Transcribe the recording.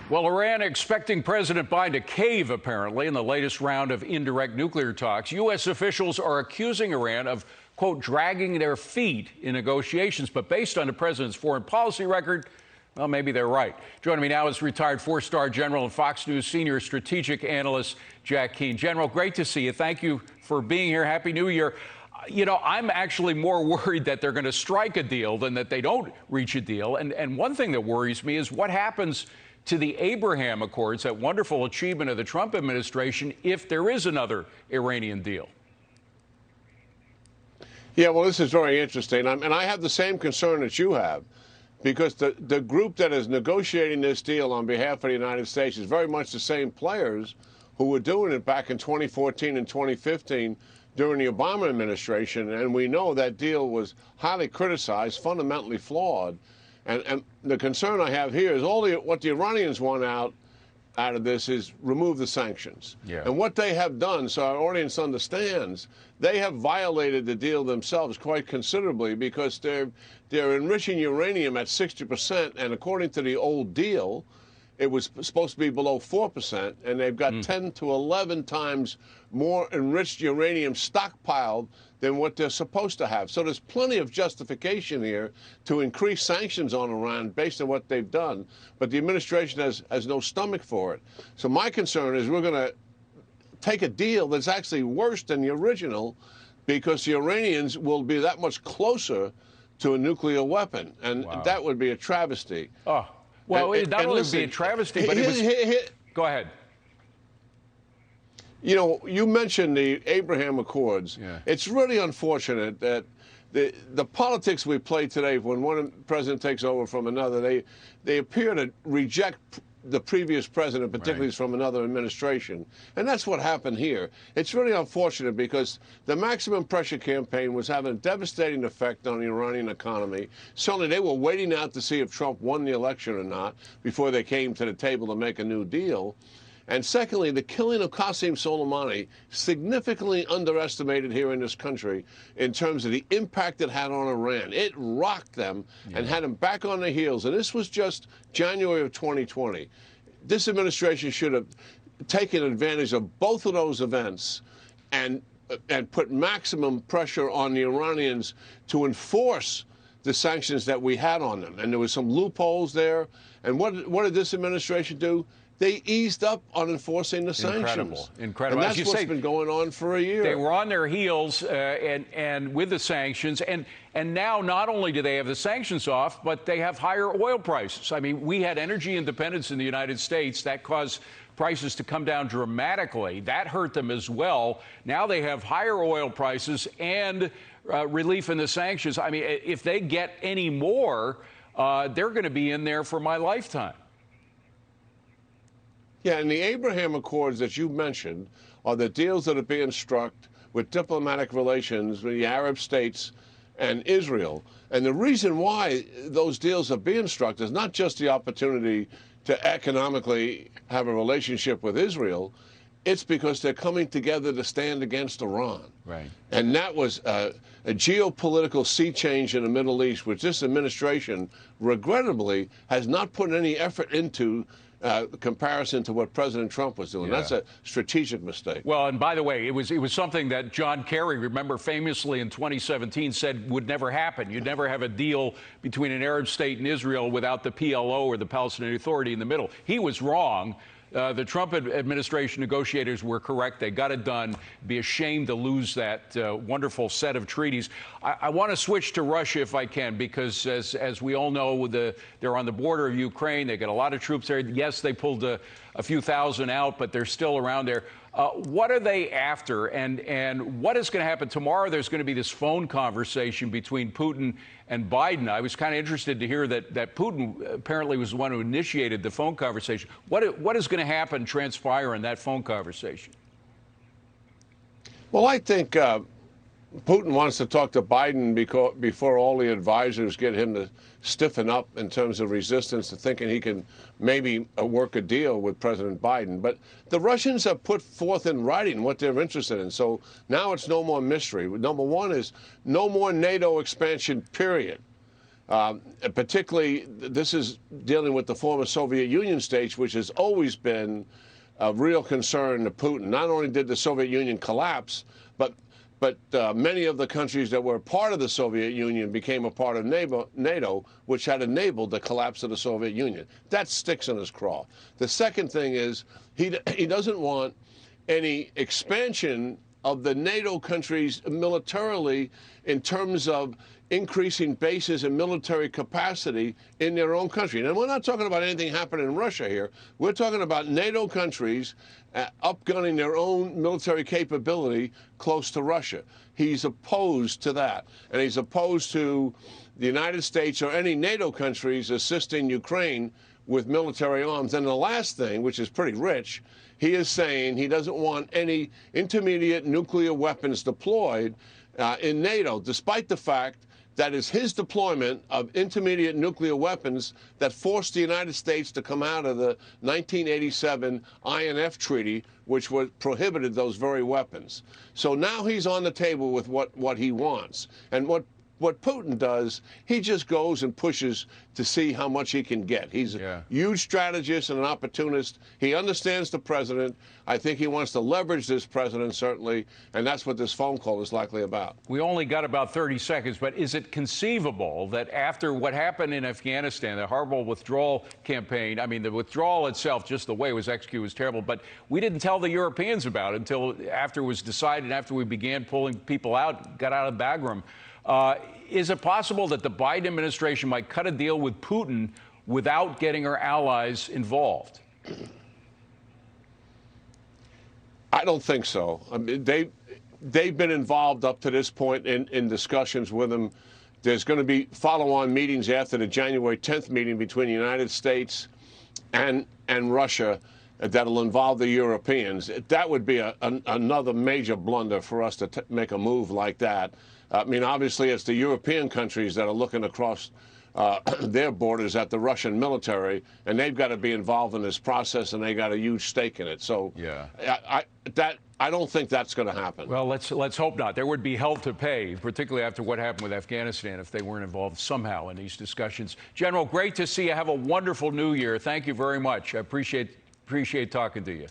Well, Iran expecting President Biden to cave, apparently, in the latest round of indirect nuclear talks. U.S. officials are accusing Iran of, quote, dragging their feet in negotiations. But based on the president's foreign policy record, well, maybe they're right. Joining me now is retired four-star general and Fox News senior strategic analyst Keane. General, great to see you. Thank you for being here. Happy New Year. You know, I'm actually more worried that they're going to strike a deal than that they don't reach a deal. And one thing that worries me is what happens to the Abraham Accords, that wonderful achievement of the Trump administration, if there is another Iranian deal. Yeah, well, this is very interesting. And I have the same concern that you have, because the group that is negotiating this deal on behalf of the United States is very much the same players who were doing it back in 2014 and 2015 during the Obama administration. And we know that deal was highly criticized, fundamentally flawed. And the concern I have here is what the Iranians want out of this is remove the sanctions. Yeah. And what they have done, so our audience understands, they have violated the deal themselves quite considerably, because they're enriching uranium at 60%, and according to the old deal, it was supposed to be below 4%, and they've got 10 to 11 times more enriched uranium stockpiled than what they're supposed to have. So there's plenty of justification here to increase sanctions on Iran based on what they've done, but the administration has no stomach for it. So my concern is we're going to take a deal that's actually worse than the original, because the Iranians will be that much closer to a nuclear weapon, and that would be a travesty. Oh. Well, it not only would be a travesty, but it was... Go ahead. You know, you mentioned the Abraham Accords. Yeah. It's really unfortunate that the politics we play today, when one president takes over from another, they appear to reject the previous president, particularly from another administration. And that's what happened here. It's really unfortunate, because the maximum pressure campaign was having a devastating effect on the Iranian economy. Certainly they were waiting out to see if Trump won the election or not before they came to the table to make a new deal. And secondly, the killing of Qasem Soleimani, significantly underestimated here in this country in terms of the impact it had on Iran. It rocked them and had them back on their heels. And this was just January of 2020. This administration should have taken advantage of both of those events and put maximum pressure on the Iranians to enforce the sanctions that we had on them. And there was some loopholes there. And what did this administration do? They eased up on enforcing the sanctions. Incredible. And that's what's been going on for a year. They were on their heels and with the sanctions. And now not only do they have the sanctions off, but they have higher oil prices. I mean, we had energy independence in the United States. That caused prices to come down dramatically. That hurt them as well. Now they have higher oil prices and relief in the sanctions. I mean, if they get any more, they're going to be in there for my lifetime. Yeah, and the Abraham Accords that you mentioned are the deals that are being struck with diplomatic relations with the Arab states and Israel. And the reason why those deals are being struck is not just the opportunity to economically have a relationship with Israel. It's because they're coming together to stand against Iran. Right. And that was a geopolitical sea change in the Middle East, which this administration, regrettably, has not put any effort into comparison to what President Trump was doing. That's a strategic mistake. Well, and by the way, it was something that John Kerry, remember, famously in 2017 said would never happen. You'd never have a deal between an Arab state and Israel without the PLO, or the Palestinian Authority, in the middle. He was wrong. The Trump administration negotiators were correct. They got it done. Be ashamed to lose that wonderful set of treaties. I want to switch to Russia if I can, because as we all know, they're on the border of Ukraine. They got a lot of troops there. Yes, they pulled a few thousand out, but they're still around there. What are they after, and what is going to happen tomorrow? There's going to be this phone conversation between Putin and Biden. I was kind of interested to hear that Putin apparently was the one who initiated the phone conversation. What is going to happen, transpire in that phone conversation? Well, I think Putin wants to talk to Biden before all the advisors get him to stiffen up in terms of resistance to thinking he can maybe work a deal with President Biden. But the Russians have put forth in writing what they're interested in. So now it's no more mystery. Number one is no more NATO expansion, period. Particularly, this is dealing with the former Soviet Union states, which has always been a real concern to Putin. Not only did the Soviet Union collapse, but many of the countries that were part of the Soviet Union became a part of NATO, which had enabled the collapse of the Soviet Union. That sticks in his craw. The second thing is he doesn't want any expansion of the NATO countries militarily in terms of increasing bases and military capacity in their own country. And we're not talking about anything happening in Russia here. We're talking about NATO countries upgunning their own military capability close to Russia. He's opposed to that. And he's opposed to the United States or any NATO countries assisting Ukraine with military arms. And the last thing, which is pretty rich, he is saying he doesn't want any intermediate nuclear weapons deployed in NATO, despite the fact that is his deployment of intermediate nuclear weapons that forced the United States to come out of the 1987 INF Treaty, which prohibited those very weapons. So now he's on the table with what he wants. And what Putin does, he just goes and pushes to see how much he can get. He's a huge strategist and an opportunist. He understands the president. I think he wants to leverage this president, certainly, and that's what this phone call is likely about. We only got about 30 seconds, but is it conceivable that after what happened in Afghanistan, the horrible withdrawal campaign, I mean, the withdrawal itself, just the way it was executed was terrible, but we didn't tell the Europeans about it until after it was decided, after we began pulling people out, got out of Bagram. Is it possible that the Biden administration might cut a deal with Putin without getting our allies involved? I don't think so. I mean, they've been involved up to this point in discussions with him. There's going to be follow-on meetings after the January 10th meeting between the United States and Russia that'll involve the Europeans. That would be another major blunder for us to make a move like that. I mean, obviously, it's the European countries that are looking across their borders at the Russian military, and they've got to be involved in this process, and they got a huge stake in it. So, I don't think that's going to happen. Well, let's hope not. There would be hell to pay, particularly after what happened with Afghanistan, if they weren't involved somehow in these discussions. General, great to see you. Have a wonderful New Year. Thank you very much. I appreciate talking to you.